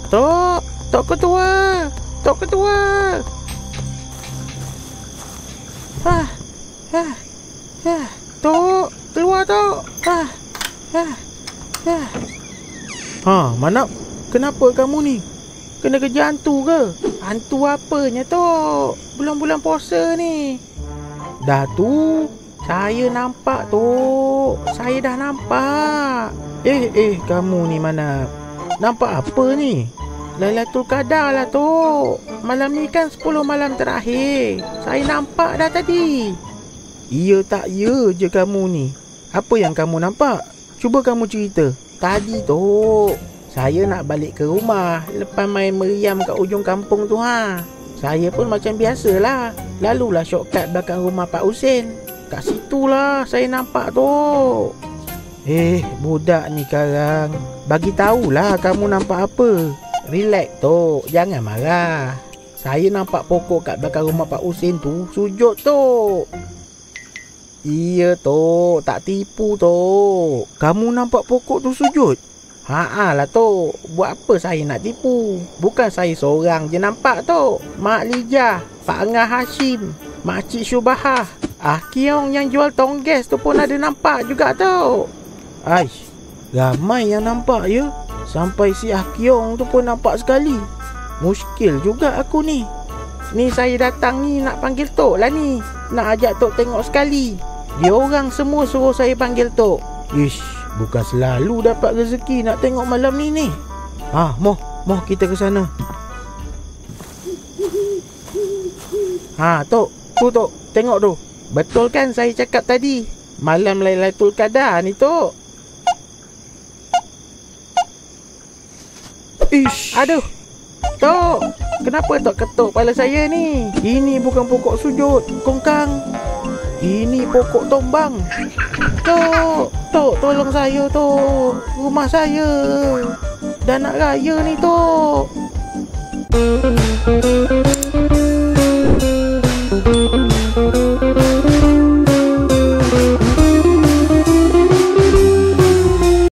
Tok, Tok Ketua, Tok Ketua. Tok, keluar Tok. Manap, kenapa kamu ni? Kena kerja hantu ke? Hantu apanya Tok? Bulan-bulan puasa ni. Dah tu, saya nampak Tok. Saya dah nampak. Kamu ni mana? Nampak apa ni? Lailatul Qadar lah Tok. Malam ni kan 10 malam terakhir. Saya nampak dah tadi. Ya tak ya je kamu ni. Apa yang kamu nampak? Cuba kamu cerita. Tadi Tok, saya nak balik ke rumah lepas main meriam kat ujung kampung tu Saya pun macam biasalah. Lalulah shortcut belakang rumah Pak Husin. Kat situlah saya nampak Tok. Budak ni Karang. Bagi tahulah kamu nampak apa. Relax Tok, jangan marah. Saya nampak pokok kat belakang rumah Pak Husin tu sujud Tok. Iya Tok, tak tipu Tok. Kamu nampak pokok tu sujud? Lah Tok, buat apa saya nak tipu? Bukan saya seorang je nampak Tok. Mak Lijah, Pak Angah Hashim, Mak Cik Syubahah, Kiong yang jual tongges tu pun ada nampak juga Tok. Aish, ramai yang nampak ya. Sampai si Kiong tu pun nampak sekali. Muskil juga aku ni. Ni saya datang ni nak panggil Tok lah ni. Nak ajak Tok tengok sekali. Dia orang semua suruh saya panggil Tok. Ish, bukan selalu dapat rezeki nak tengok malam ni. Moh kita ke sana. Tok, tu Tok, tengok tu. Betul kan saya cakap tadi? Malam Lailatul Qadar ni Tok. Ish, aduh. Tok, kenapa Tok ketuk kepala saya ni? Ini bukan pokok sujud, kongkang. Ini pokok tombang. Tok, tolong saya Tok. Rumah saya dah nak raya ni Tok.